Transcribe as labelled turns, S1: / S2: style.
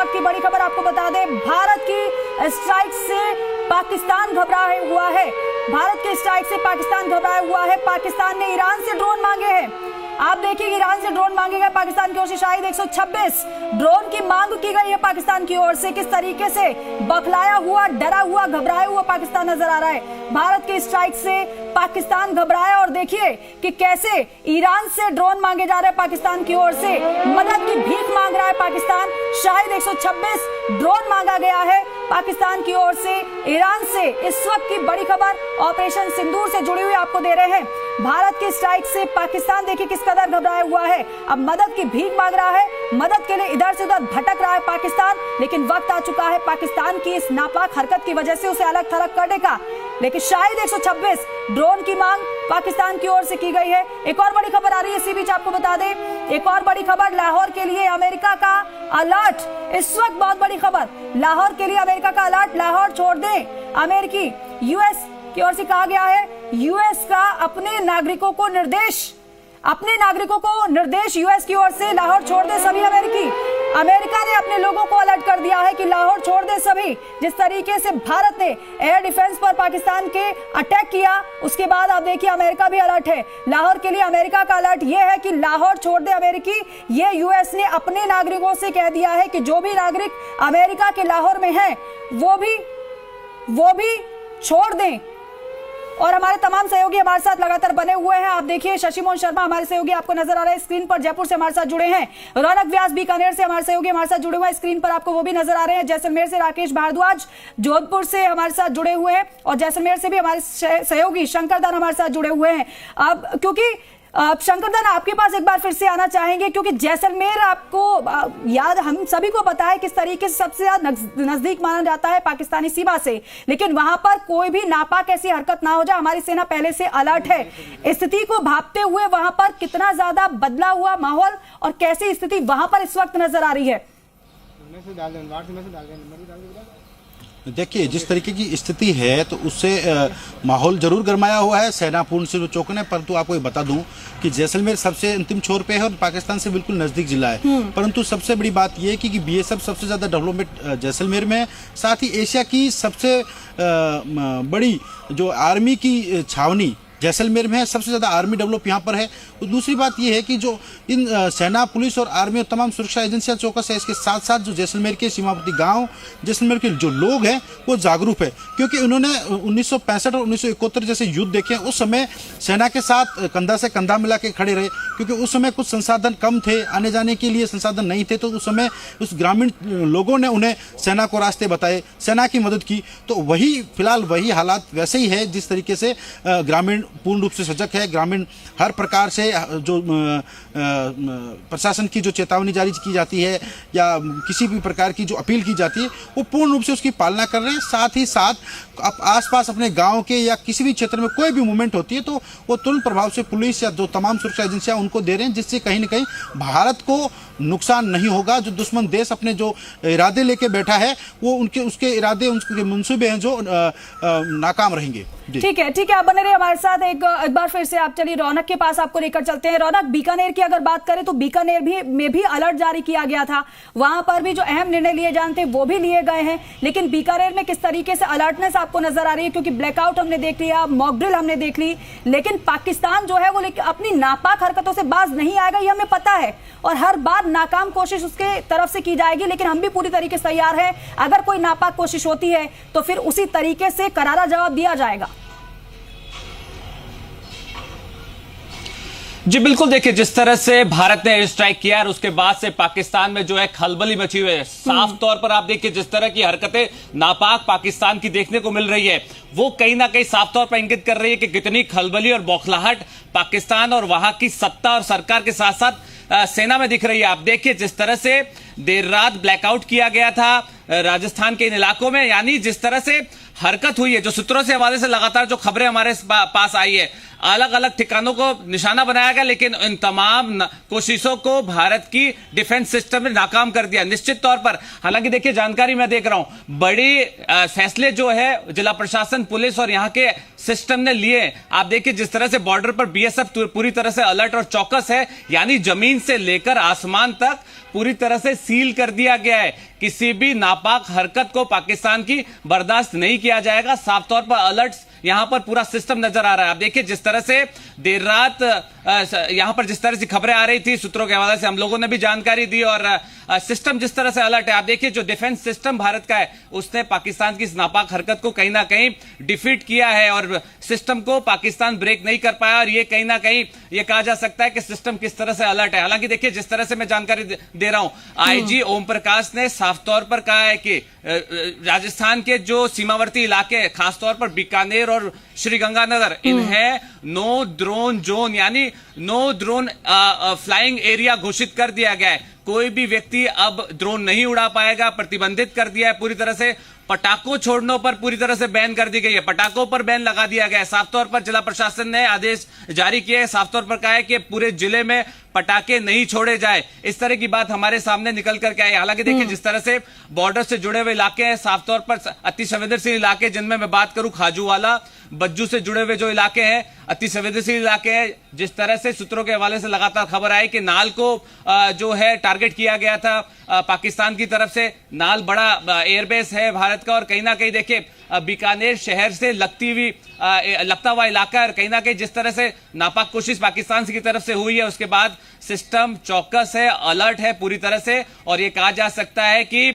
S1: वक्त की बड़ी खबर आपको बता दें, भारत की स्ट्राइक से पाकिस्तान घबराया हुआ है। भारत के स्ट्राइक से पाकिस्तान घबराया हुआ है। पाकिस्तान ने ईरान से ड्रोन मांगे हैं। आप देखिए, ईरान से ड्रोन मांगे गए पाकिस्तान की ओर से। शायद 126 ड्रोन की मांग की गई है पाकिस्तान की ओर से। किस तरीके से बखलाया हुआ, डरा हुआ, घबराया हुआ पाकिस्तान नजर आ रहा है। भारत के स्ट्राइक से पाकिस्तान घबराया और देखिए कि कैसे ईरान से ड्रोन मांगे जा रहे हैं पाकिस्तान की ओर से। मदद की भीख मांग रहा है पाकिस्तान। शायद 126 ड्रोन मांगा गया है पाकिस्तान की ओर से ईरान से। इस वक्त की बड़ी खबर ऑपरेशन सिंदूर से जुड़ी हुई आपको दे रहे हैं। भारत की स्ट्राइक से पाकिस्तान देखिए किस कदर घबराया हुआ है। अब मदद की भीख मांग रहा है, मदद के लिए इधर से उधर भटक रहा है पाकिस्तान। लेकिन वक्त आ चुका है पाकिस्तान की इस नापाक हरकत की वजह से उसे अलग थलग करने का। लेकिन शायद 126 ड्रोन की मांग पाकिस्तान की ओर से की गई है। एक और बड़ी खबर आ रही है इसी बीच, आपको बता दें, एक और बड़ी खबर, लाहौर के लिए अमेरिका का अलर्ट। इस वक्त बहुत बड़ी खबर, लाहौर के लिए अमेरिका का अलर्ट। लाहौर छोड़ दें, अमेरिकी यूएस की ओर से कहा गया है। यूएस का अपने नागरिकों को निर्देश यूएस की ओर से, लाहौर छोड़ दे सभी अमेरिकी। अमेरिका ने अपने लोगों को अलर्ट कर दिया है कि लाहौर छोड़ दे सभी। जिस तरीके से भारत ने एयर डिफेंस पर पाकिस्तान के अटैक किया, उसके बाद आप देखिए अमेरिका भी अलर्ट है। लाहौर के लिए अमेरिका का अलर्ट यह है कि लाहौर छोड़ दे अमेरिकी। ये यूएस ने अपने नागरिकों से कह दिया है कि जो भी नागरिक अमेरिका के लाहौर में हैं वो भी छोड़ दें। और हमारे तमाम सहयोगी हमारे साथ लगातार बने हुए हैं। आप देखिए, शशि मोहन शर्मा हमारे सहयोगी आपको नजर आ रहे हैं स्क्रीन पर, जयपुर से हमारे साथ जुड़े हैं। रौनक व्यास बीकानेर से हमारे सहयोगी हमारे साथ जुड़े हुए हैं, स्क्रीन पर आपको वो भी नजर आ रहे हैं। जैसलमेर से राकेश भारद्वाज जोधपुर से हमारे साथ जुड़े हुए हैं और जैसलमेर से भी हमारे सहयोगी शंकरदान हमारे साथ जुड़े हुए हैं। अब क्योंकि शंकरदान आपके पास एक बार फिर से आना चाहेंगे, क्योंकि जैसलमेर आपको याद, हम सभी को पता है किस तरीके से सबसे ज्यादा नजदीक माना जाता है पाकिस्तानी सीमा से। लेकिन वहां पर कोई भी नापाक ऐसी हरकत ना हो जाए, हमारी सेना पहले से अलर्ट है। स्थिति को भांपते हुए वहां पर कितना ज्यादा बदला हुआ माहौल और कैसी स्थिति वहां पर इस वक्त नजर आ रही है?
S2: देखिए, जिस तरीके की स्थिति है तो उससे माहौल जरूर गरमाया हुआ है। सेना पूर्ण से चौकन है, परंतु आपको ये बता दूं कि जैसलमेर सबसे अंतिम छोर पे है और पाकिस्तान से बिल्कुल नजदीक जिला है। परंतु सबसे बड़ी बात यह है कि बीएसएफ सबसे ज्यादा डेवलपमेंट जैसलमेर में है। साथ ही एशिया की सबसे बड़ी जो आर्मी की छावनी जैसलमेर में है, सबसे ज़्यादा आर्मी डेवलप यहाँ पर है। तो दूसरी बात यह है कि जो इन सेना, पुलिस और आर्मी और तमाम सुरक्षा एजेंसियां चौकस है। इसके साथ साथ जो जैसलमेर के सीमावर्ती गांव, जैसलमेर के जो लोग हैं वो जागरूक है, क्योंकि उन्होंने 1965 और 1971 जैसे युद्ध देखे। उस समय सेना के साथ कंधा से कंधा मिला के खड़े रहे, क्योंकि उस समय कुछ संसाधन कम थे, आने जाने के लिए संसाधन नहीं थे। तो उस समय उस ग्रामीण लोगों ने उन्हें सेना को रास्ते बताए, सेना की मदद की। तो वही फिलहाल वही हालात वैसे ही है। जिस तरीके से ग्रामीण पूर्ण रूप से सजग है, ग्रामीण हर प्रकार से जो प्रशासन की जो चेतावनी जारी की जाती है या किसी भी प्रकार की जो अपील की जाती है वो पूर्ण रूप से उसकी पालना कर रहे हैं। साथ ही साथ आसपास अपने गांव के या किसी भी क्षेत्र में कोई भी मूवमेंट होती है तो वो तुरंत प्रभाव से पुलिस या जो तमाम सुरक्षा एजेंसियां उनको दे रहे हैं, जिससे कहीं ना कहीं भारत को नुकसान नहीं होगा। जो दुश्मन देश अपने जो इरादे लेके बैठा है वो उसके इरादे, उनके मंसूबे हैं जो नाकाम रहेंगे।
S1: ठीक है, आप बने रहे हमारे साथ। एक बार फिर से आप चलिए रौनक के पास आपको लेकर चलते हैं। रौनक, बीकानेर की अगर बात करें तो बीकानेर में भी अलर्ट जारी किया गया था। वहां पर भी जो अहम निर्णय लिए जाने थे वो भी लिए गए हैं। लेकिन बीकानेर में किस तरीके से अलर्टनेस आपको नजर आ रही है? क्योंकि ब्लैकआउट हमने देख लिया, मॉक ड्रिल हमने देख ली, लेकिन पाकिस्तान जो है वो अपनी नापाक हरकतों से बाज नहीं आएगा, ये हमें पता है। और हर बार नाकाम कोशिश उसके तरफ से की जाएगी, लेकिन हम भी पूरी तरीके से तैयार हैं। अगर कोई नापाक कोशिश होती है तो फिर उसी तरीके से करारा जवाब दिया जाएगा।
S3: जी बिल्कुल, देखिए जिस तरह से भारत ने एयर स्ट्राइक किया और उसके बाद से पाकिस्तान में जो है खलबली मची हुई है। साफ तौर पर आप देखिए जिस तरह की हरकतें नापाक पाकिस्तान की देखने को मिल रही है वो कहीं ना कहीं साफ तौर पर इंगित कर रही है कि कितनी खलबली और बौखलाहट पाकिस्तान और वहां की सत्ता और सरकार के साथ साथ सेना में दिख रही है। आप देखिए जिस तरह से देर रात ब्लैकआउट किया गया था राजस्थान के इन इलाकों में, यानी जिस तरह से हरकत हुई है, जो सूत्रों से हवाले से लगातार जो खबरें हमारे पास आई है, अलग अलग ठिकानों को निशाना बनाया गया, लेकिन इन तमाम कोशिशों को भारत की डिफेंस सिस्टम ने नाकाम कर दिया निश्चित तौर पर। हालांकि देखिए जानकारी मैं देख रहा हूं, बड़ी फैसले जो है जिला प्रशासन, पुलिस और यहां के सिस्टम ने लिए। आप देखिए जिस तरह से बॉर्डर पर बीएसएफ पूरी तरह से अलर्ट और चौकस है, यानी जमीन से लेकर आसमान तक पूरी तरह से सील कर दिया गया है। किसी भी नापाक हरकत को पाकिस्तान की बर्दाश्त नहीं किया जाएगा। साफ तौर पर अलर्ट्स यहां पर पूरा सिस्टम नजर आ रहा है। आप देखिए जिस तरह से देर रात यहां पर जिस तरह से खबरें आ रही थी, सूत्रों के हवाले से हम लोगों ने भी जानकारी दी, और सिस्टम जिस तरह से अलर्ट है। आप देखिए जो डिफेंस सिस्टम भारत का है उसने पाकिस्तान की इस नापाक हरकत को कहीं ना कहीं डिफीट किया है, और सिस्टम को पाकिस्तान ब्रेक नहीं कर पाया, और ये कहीं ना कहीं ये कहा जा सकता है कि सिस्टम किस तरह से अलर्ट है। हालांकि देखिए जिस तरह से मैं जानकारी दे रहा हूं, आईजी ओम प्रकाश ने साफ तौर पर कहा है कि राजस्थान के जो सीमावर्ती इलाके, खासतौर पर बीकानेर और श्रीगंगानगर, इन्हें नो ड्रोन जोन यानी नो ड्रोन फ्लाइंग एरिया घोषित कर दिया गया है। कोई भी व्यक्ति अब ड्रोन नहीं उड़ा पाएगा, प्रतिबंधित कर दिया है पूरी तरह से। पटाखों छोड़ने पर पूरी तरह से बैन कर दी गई है, पटाखों पर बैन लगा दिया गया है। साफ तौर पर जिला प्रशासन ने आदेश जारी किए हैं, साफ तौर पर कहा है कि पूरे जिले में पटाखे नहीं छोड़े जाए। इस तरह की बात हमारे सामने निकल कर के आई। हालांकि देखिए जिस तरह से बॉर्डर से जुड़े हुए इलाके हैं, साफ तौर पर अति संवेदनशील इलाके, जिनमें मैं बात करूं खाजूवाला, बज्जू से जुड़े हुए जो इलाके हैं, अति संवेदनशील इलाके हैं। जिस तरह से सूत्रों के हवाले से लगातार खबर आई कि नाल को जो है टारगेट किया गया था पाकिस्तान की तरफ से। नाल बड़ा एयरबेस है भारत का, और कहीं ना कहीं देखिए बीकानेर शहर से लगता हुआ इलाका है, और कहीं ना कहीं जिस तरह से नापाक कोशिश पाकिस्तान की तरफ से हुई है, उसके बाद सिस्टम चौकस है, अलर्ट है पूरी तरह से, और ये कहा जा सकता है कि